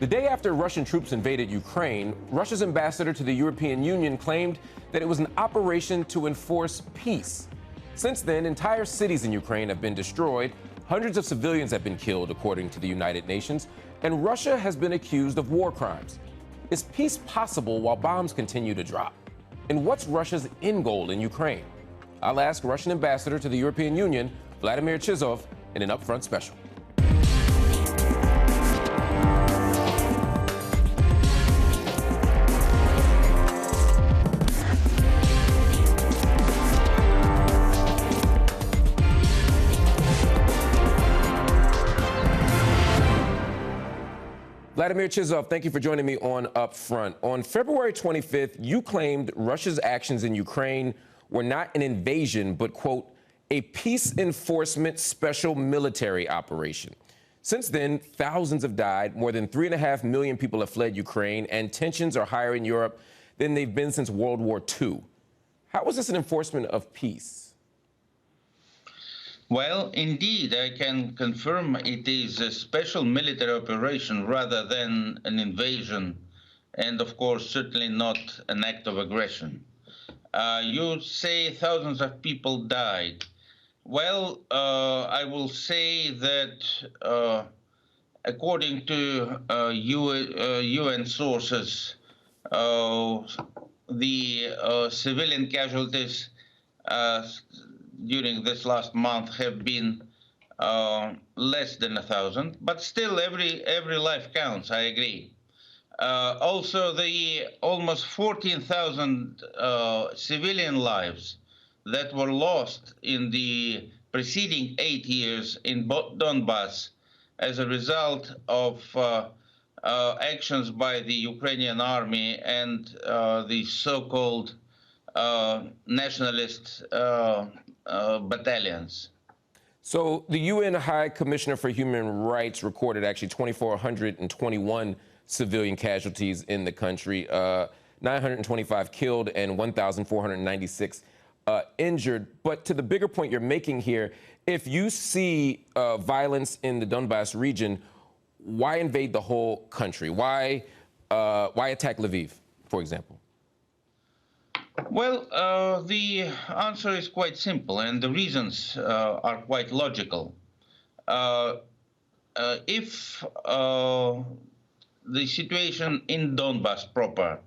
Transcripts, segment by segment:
The day after Russian troops invaded Ukraine, Russia's ambassador to the European Union claimed that it was an operation to enforce peace. Since then, entire cities in Ukraine have been destroyed, hundreds of civilians have been killed, according to the United Nations, and Russia has been accused of war crimes. Is peace possible while bombs continue to drop? And what's Russia's end goal in Ukraine? I'll ask Russian ambassador to the European Union, Vladimir Chizhov, in an upfront special. Vladimir Chizhov, thank you for joining me on UpFront. On February 25th, you claimed Russia's actions in Ukraine were not an invasion, but, quote, a peace enforcement special military operation. Since then, thousands have died, more than 3.5 million people have fled Ukraine, and tensions are higher in Europe than they've been since World War II. How is this an enforcement of peace? Well, indeed, I can confirm it is a special military operation rather than an invasion, and of course, certainly not an act of aggression. You say thousands of people died. Well, I will say that according to UN sources, the civilian casualties during this last month have been less than 1,000, but still every life counts, I agree. Also, the almost 14,000 civilian lives that were lost in the preceding 8 years in Donbass as a result of actions by the Ukrainian army and the so-called nationalist battalions. So the UN High Commissioner for Human Rights recorded actually 2,421 civilian casualties in the country, 925 killed and 1,496 injured. But to the bigger point you're making here, if you see violence in the Donbass region, why invade the whole country? Why attack Lviv, for example? Well, the answer is quite simple, and the reasons are quite logical. If the situation in Donbass proper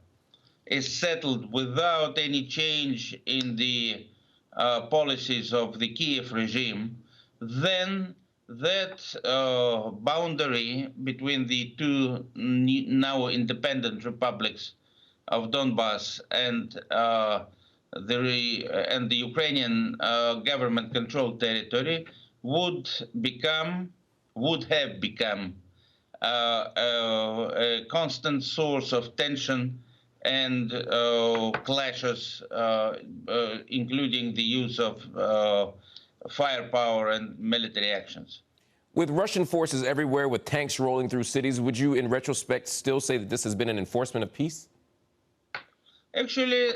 is settled without any change in the policies of the Kiev regime, then that boundary between the two now independent republics of Donbass and the Ukrainian government-controlled territory would have become a constant source of tension and clashes, including the use of firepower and military actions. With Russian forces everywhere, with tanks rolling through cities, would you, in retrospect, still say that this has been an enforcement of peace? Actually,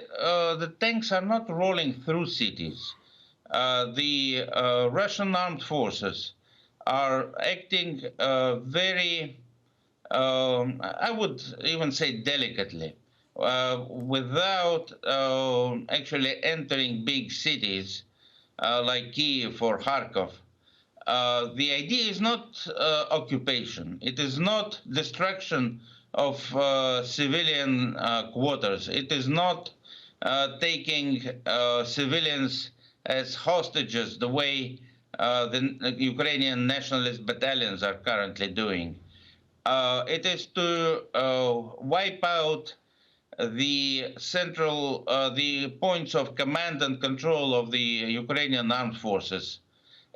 the tanks are not rolling through cities. The Russian armed forces are acting very, I would even say delicately, without actually entering big cities like Kiev or Kharkov. The idea is not occupation. It is not destruction of civilian quarters. It is not taking civilians as hostages the way the Ukrainian nationalist battalions are currently doing. It is to wipe out the the points of command and control of the Ukrainian armed forces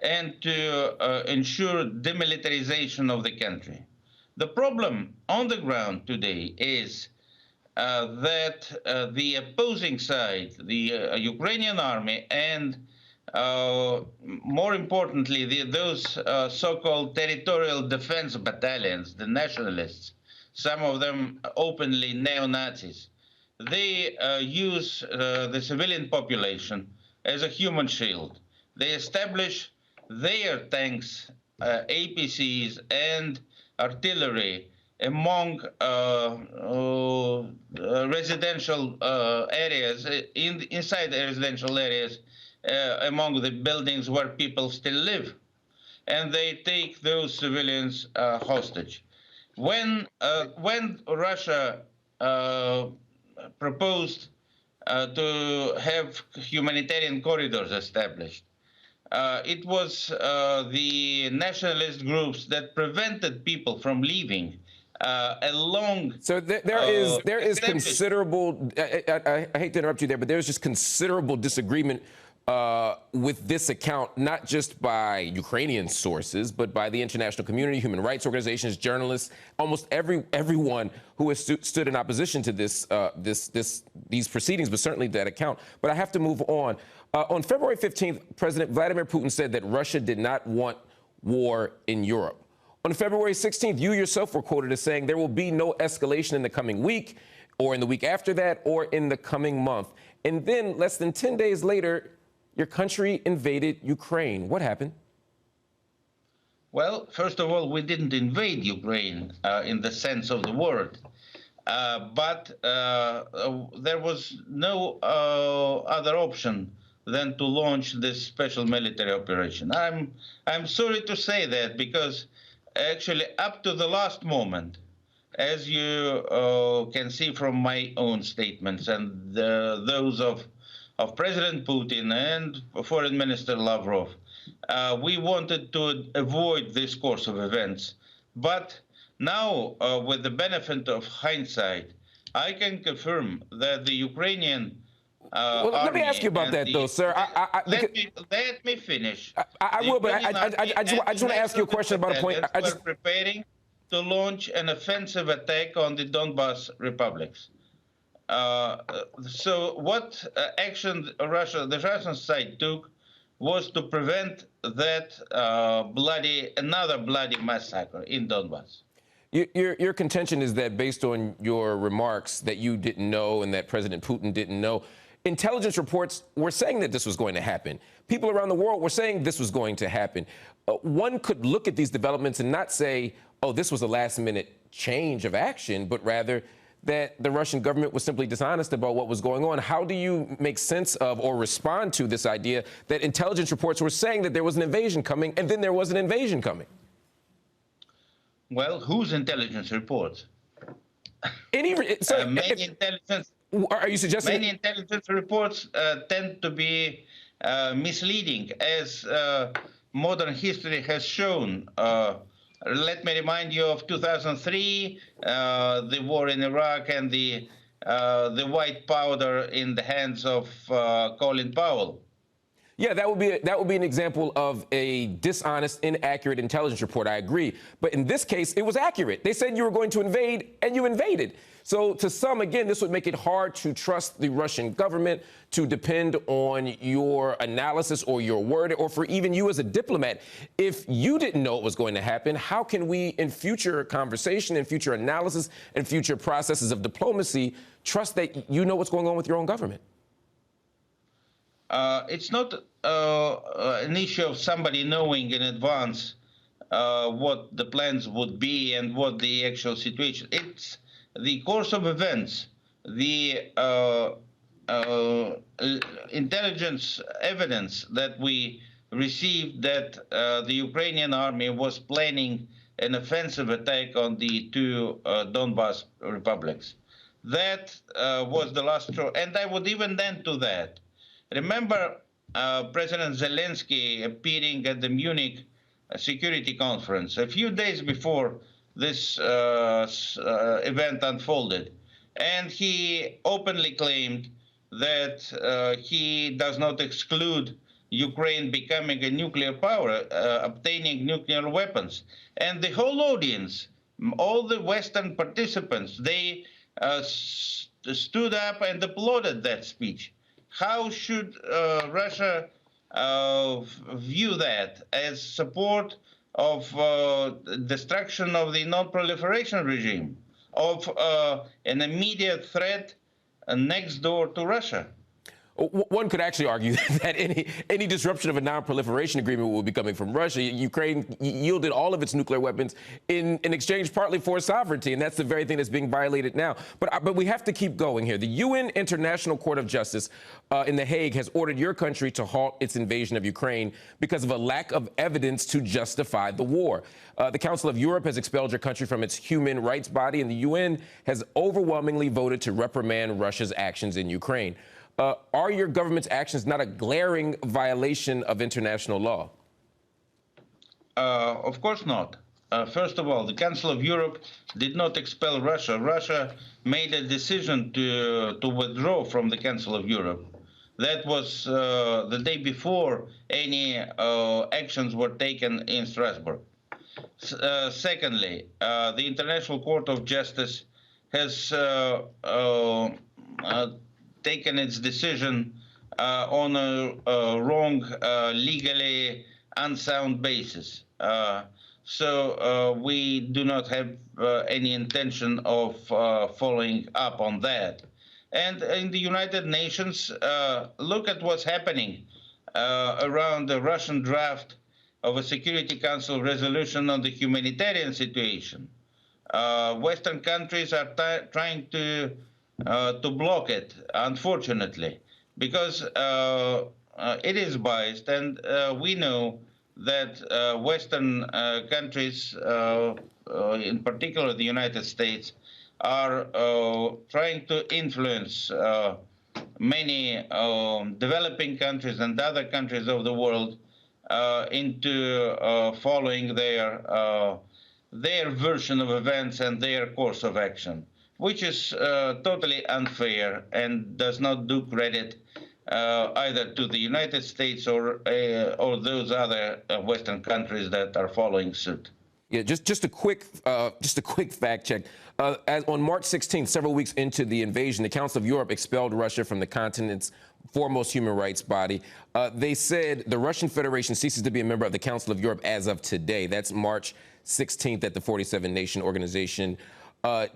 and to ensure demilitarization of the country. The problem on the ground today is that the opposing side, the Ukrainian army, and more importantly, those so-called territorial defense battalions, the nationalists, some of them openly neo-Nazis, they use the civilian population as a human shield. They establish their tanks, APCs, and artillery among residential areas, inside the residential areas, among the buildings where people still live, and they take those civilians hostage. When Russia proposed to have humanitarian corridors established, it was the nationalist groups that prevented people from leaving along. So there is considerable. I hate to interrupt you there, but there's just considerable disagreement with this account, not just by Ukrainian sources, but by the international community, human rights organizations, journalists, almost everyone who has stood in opposition to these proceedings, but certainly that account. But I have to move on. On February 15th, President Vladimir Putin said that Russia did not want war in Europe. On February 16th, you yourself were quoted as saying there will be no escalation in the coming week, or in the week after that, or in the coming month. And then less than 10 days later, your country invaded Ukraine. What happened? Well, first of all, we didn't invade Ukraine in the sense of the word, but there was no other option than to launch this special military operation. I'm sorry to say that, because actually up to the last moment, as you can see from my own statements and those of President Putin and Foreign Minister Lavrov, we wanted to avoid this course of events. But now, with the benefit of hindsight, I can confirm that the Ukrainian well, let me ask you about that, though, sir. Let me finish. I will, but I just want to ask you a question about a point. We're preparing to launch an offensive attack on the Donbas republics. So what action the Russian side took was to prevent that another bloody massacre in Donbas. Your contention is that, based on your remarks, that you didn't know and that President Putin didn't know. Intelligence reports were saying that this was going to happen. People around the world were saying this was going to happen. One could look at these developments and not say, oh, this was a last-minute change of action, but rather that the Russian government was simply dishonest about what was going on. How do you make sense of or respond to this idea that intelligence reports were saying that there was an invasion coming, and then there was an invasion coming? Well, whose intelligence reports? Many intelligence. Are you suggesting many intelligence reports tend to be misleading, as modern history has shown? Let me remind you of 2003, the war in Iraq, and the white powder in the hands of Colin Powell. Yeah, that would be an example of a dishonest, inaccurate intelligence report. I agree. But in this case, it was accurate. They said you were going to invade, and you invaded. So to some, again, this would make it hard to trust the Russian government, to depend on your analysis or your word, or for even you as a diplomat. If you didn't know it was going to happen, how can we, in future conversation, in future analysis, and future processes of diplomacy, trust that you know what's going on with your own government? It's not an issue of somebody knowing in advance what the plans would be and what the actual situation. It's the course of events, the intelligence evidence that we received that the Ukrainian army was planning an offensive attack on the two Donbas republics. That was the last straw. And I would even add to that. Remember President Zelensky appearing at the Munich Security Conference a few days before this event unfolded, and he openly claimed that he does not exclude Ukraine becoming a nuclear power, obtaining nuclear weapons. And the whole audience, all the Western participants, they stood up and applauded that speech. How should Russia view that? As support of destruction of the non-proliferation regime, of an immediate threat next door to Russia? One could actually argue that any disruption of a non-proliferation agreement will be coming from Russia. Ukraine yielded all of its nuclear weapons in exchange partly for sovereignty, and that's the very thing that's being violated now. But we have to keep going here. The UN International Court of Justice in The Hague has ordered your country to halt its invasion of Ukraine because of a lack of evidence to justify the war. The Council of Europe has expelled your country from its human rights body, and the UN has overwhelmingly voted to reprimand Russia's actions in Ukraine. Are your government's actions not a glaring violation of international law? Of course not. First of all, the Council of Europe did not expel Russia. Russia made a decision to withdraw from the Council of Europe. That was the day before any actions were taken in Strasbourg. Secondly, the International Court of Justice has taken its decision on a wrong, legally unsound basis. So we do not have any intention of following up on that. And in the United Nations, look at what's happening around the Russian draft of a Security Council resolution on the humanitarian situation. Western countries are trying to block it, unfortunately, because it is biased, and we know that Western countries, in particular the United States, are trying to influence many developing countries and other countries of the world into following their version of events and their course of action, which is totally unfair and does not do credit either to the United States or those other Western countries that are following suit. Yeah, just a quick fact check. On March 16th, several weeks into the invasion, the Council of Europe expelled Russia from the continent's foremost human rights body. They said the Russian Federation ceases to be a member of the Council of Europe as of today. That's March 16th that the 47-nation organization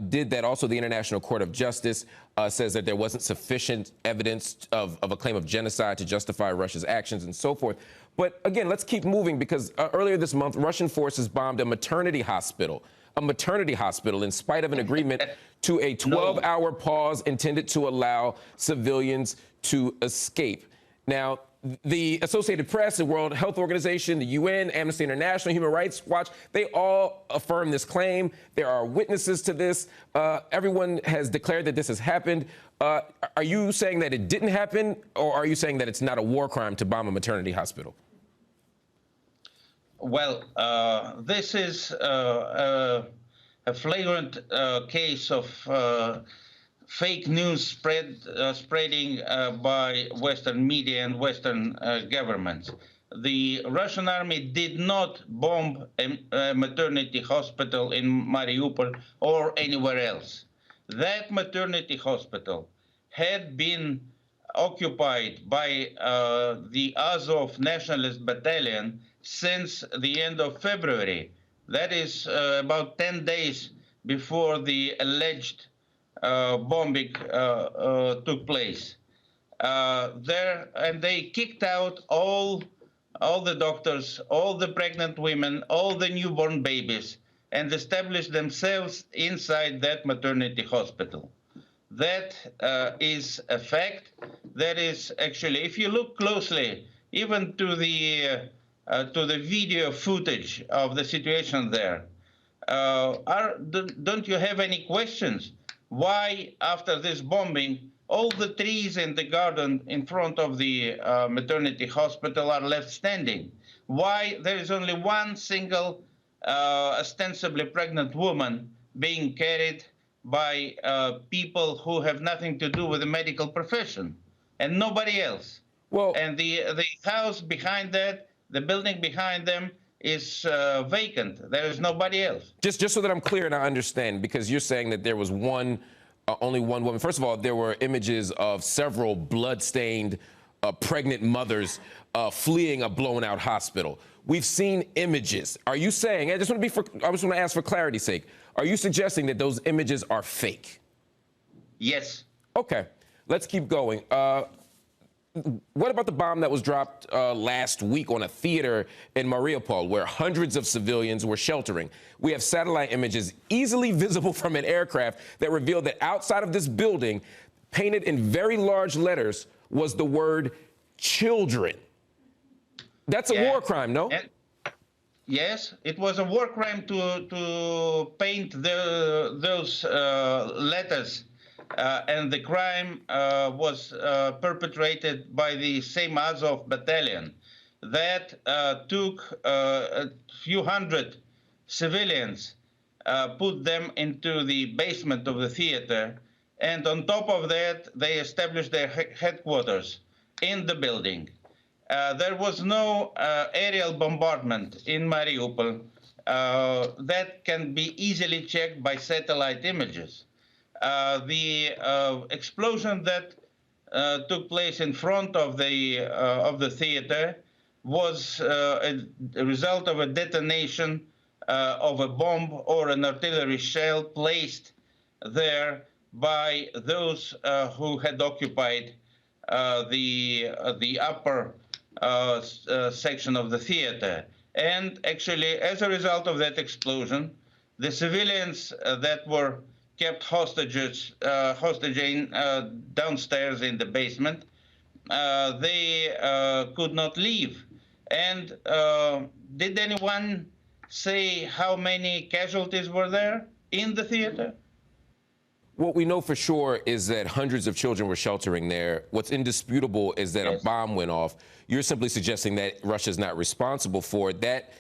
did that. Also, the International Court of Justice says that there wasn't sufficient evidence of a claim of genocide to justify Russia's actions and so forth. But again, let's keep moving, because earlier this month, Russian forces bombed a maternity hospital in spite of an agreement to a 12-hour pause intended to allow civilians to escape. Now, the Associated Press, the World Health Organization, the UN, Amnesty International, Human Rights Watch, they all affirm this claim. There are witnesses to this. Everyone has declared that this has happened. Are you saying that it didn't happen, or are you saying that it's not a war crime to bomb a maternity hospital? Well, this is a flagrant case of fake news spreading by Western media and Western governments. The Russian army did not bomb a maternity hospital in Mariupol or anywhere else. That maternity hospital had been occupied by the Azov Nationalist Battalion since the end of February. That is about 10 days before the alleged bombing took place. And they kicked out all the doctors, all the pregnant women, all the newborn babies, and established themselves inside that maternity hospital. That is a fact. That is actually, if you look closely, even to the video footage of the situation there, don't you have any questions? Why, after this bombing, all the trees in the garden in front of the maternity hospital are left standing? Why there is only one single ostensibly pregnant woman being carried by people who have nothing to do with the medical profession, and nobody else? Well, and the house behind that, the building behind them, is vacant. There is nobody else. Just so that I'm clear and I understand, because you're saying that there was only one woman. First of all, there were images of several blood-stained pregnant mothers fleeing a blown-out hospital. We've seen images. Are you saying? I just want to ask for clarity's sake. Are you suggesting that those images are fake? Yes. Okay. Let's keep going. what about the bomb that was dropped last week on a theater in Mariupol where hundreds of civilians were sheltering? We have satellite images easily visible from an aircraft that revealed that outside of this building, painted in very large letters, was the word children. That's a war crime, no? Yes, it was a war crime to paint those letters, and the crime was perpetrated by the same Azov battalion that took a few hundred civilians, put them into the basement of the theater, and on top of that, they established their headquarters in the building. There was no aerial bombardment in Mariupol that can be easily checked by satellite images. The explosion that took place in front of the theater was a result of a detonation of a bomb or an artillery shell placed there by those who had occupied the upper section of the theater. And actually, as a result of that explosion, the civilians that were kept hostage downstairs in the basement, they could not leave. And did anyone say how many casualties were there in the theater? What we know for sure is that hundreds of children were sheltering there. What's indisputable is that a bomb went off. You're simply suggesting that Russia's not responsible for it. That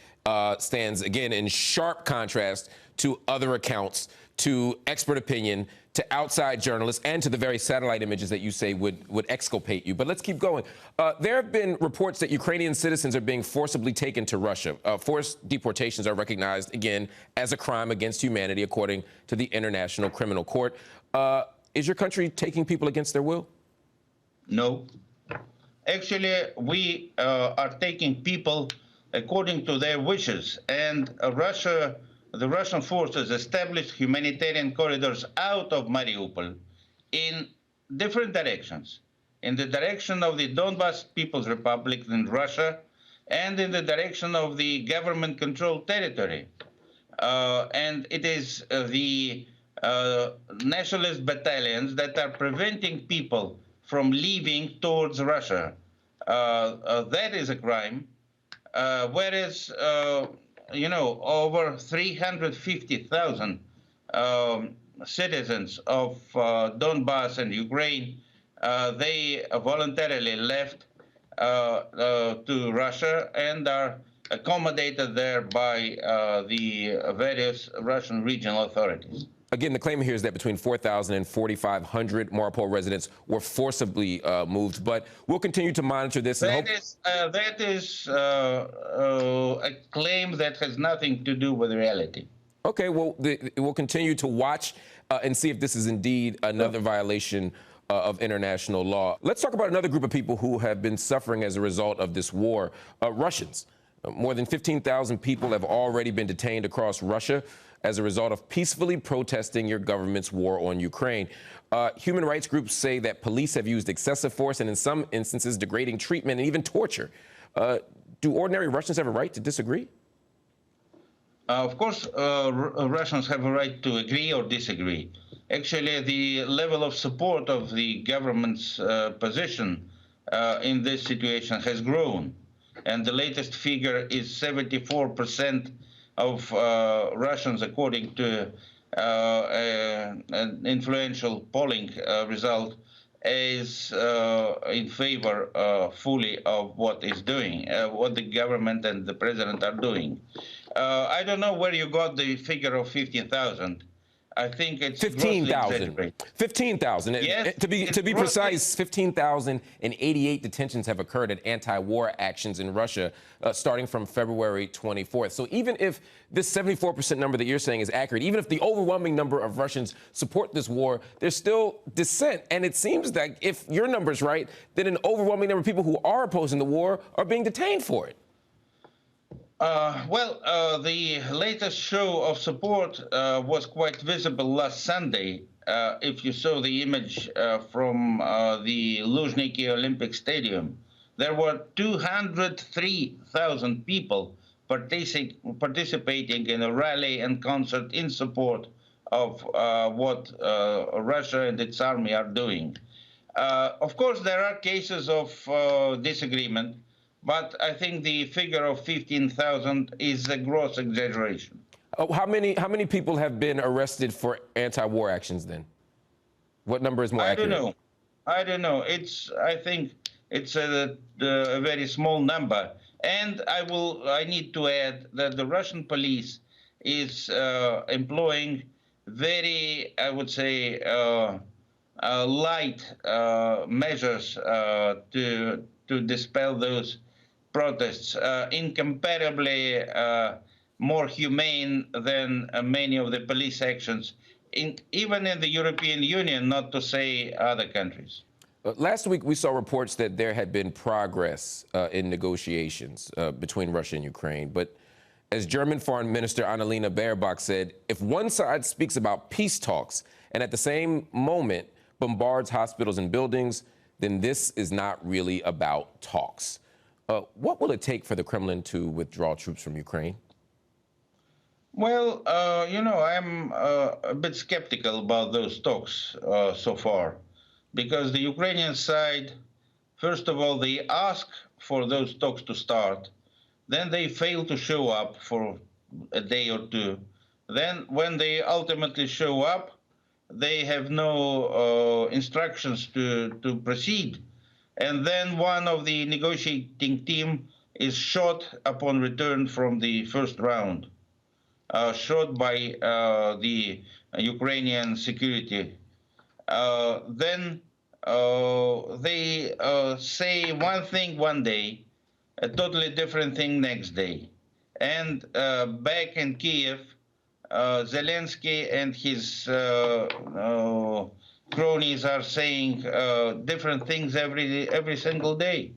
stands, again, in sharp contrast to other accounts, to expert opinion, to outside journalists, and to the very satellite images that you say would exculpate you. But let's keep going. There have been reports that Ukrainian citizens are being forcibly taken to Russia. Forced deportations are recognized, again, as a crime against humanity, according to the International Criminal Court. Is your country taking people against their will? No. Actually, we are taking people according to their wishes. And the Russian forces established humanitarian corridors out of Mariupol in different directions. In the direction of the Donbas People's Republic in Russia, and in the direction of the government-controlled territory. And it is the nationalist battalions that are preventing people from leaving towards Russia. That is a crime. Whereas, you know, over 350,000 citizens of Donbas and Ukraine, they voluntarily left to Russia and are accommodated there by the various Russian regional authorities. Again, the claim here is that between 4,000 and 4,500 Mariupol residents were forcibly moved, but we'll continue to monitor this. That is a claim that has nothing to do with reality. Okay, well, we'll continue to watch and see if this is indeed another violation of international law. Let's talk about another group of people who have been suffering as a result of this war, Russians. More than 15,000 people have already been detained across Russia as a result of peacefully protesting your government's war on Ukraine. Human rights groups say that police have used excessive force and in some instances degrading treatment and even torture. Do ordinary Russians have a right to disagree? Of course, Russians have a right to agree or disagree. Actually, the level of support of the government's position in this situation has grown. And the latest figure is 74% of Russians, according to an influential polling result, is in favor fully of what is doing, what the government and the president are doing. I don't know where you got the figure of 15,000. I think it's 15,000. 15,000. Yes, to be precise, 15,088 detentions have occurred at anti-war actions in Russia starting from February 24th. So even if this 74% number that you're saying is accurate, even if the overwhelming number of Russians support this war, there's still dissent. And it seems that if your number's right, then an overwhelming number of people who are opposing the war are being detained for it. The latest show of support was quite visible last Sunday. If you saw the image from the Luzhniki Olympic Stadium, there were 203,000 people participating in a rally and concert in support of what Russia and its army are doing. Of course, there are cases of disagreement, but I think the figure of 15,000 is a gross exaggeration. How many people have been arrested for anti-war actions then? What number is more accurate? I don't know. I think it's a very small number. And I need to add that the Russian police is employing very, I would say, light measures to dispel those protests, incomparably more humane than many of the police actions, even in the European Union, not to say other countries. Last week, we saw reports that there had been progress in negotiations between Russia and Ukraine. But as German Foreign Minister Annalena Baerbock said, if one side speaks about peace talks and at the same moment bombards hospitals and buildings, then this is not really about talks. What will it take for the Kremlin to withdraw troops from Ukraine? Well, I'm a bit skeptical about those talks so far, because the Ukrainian side, first of all, they ask for those talks to start, then they fail to show up for a day or two. Then when they ultimately show up, they have no instructions to proceed. And then one of the negotiating team is shot upon return from the first round, shot by the Ukrainian security. Then they say one thing one day, a totally different thing next day. And back in Kiev, Zelensky and his cronies are saying different things every single day.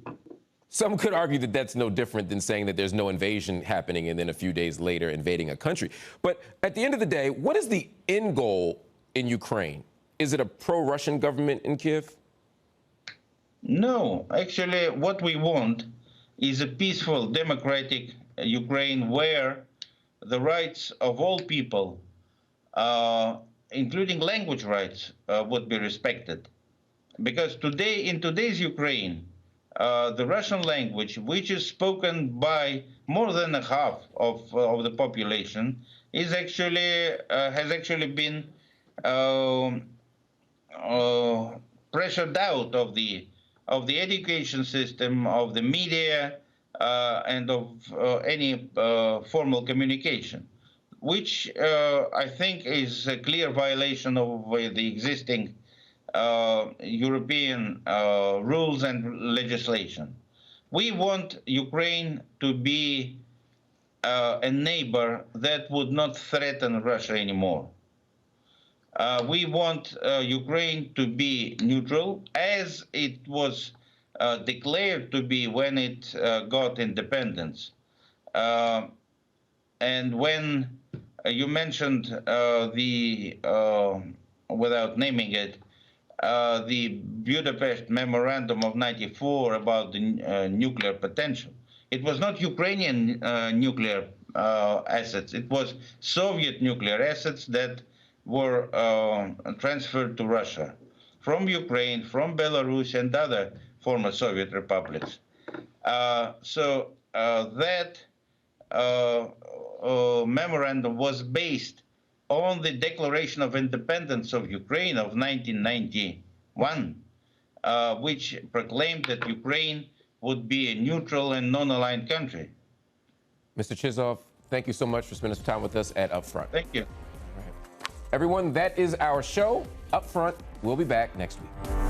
Some could argue that that's no different than saying that there's no invasion happening and then a few days later invading a country. But at the end of the day, what is the end goal in Ukraine? Is it a pro-Russian government in Kiev? No, actually, what we want is a peaceful, democratic Ukraine where the rights of all people, including language rights, would be respected. Because today, in today's Ukraine, the Russian language, which is spoken by more than a half of the population, is actually has actually been pressured out of the education system, of the media, and of any formal communication, which I think is a clear violation of the existing European rules and legislation. We want Ukraine to be a neighbor that would not threaten Russia anymore. We want Ukraine to be neutral, as it was declared to be when it got independence. And when you mentioned without naming it, the Budapest Memorandum of '94 about the nuclear potential, it was not Ukrainian nuclear assets. It was Soviet nuclear assets that were transferred to Russia from Ukraine, from Belarus, and other former Soviet republics. So that memorandum was based on the Declaration of Independence of Ukraine of 1991, which proclaimed that Ukraine would be a neutral and non-aligned country. Mr. Chizhov, thank you so much for spending some time with us at UpFront. Thank you. Everyone, that is our show, UpFront. We'll be back next week.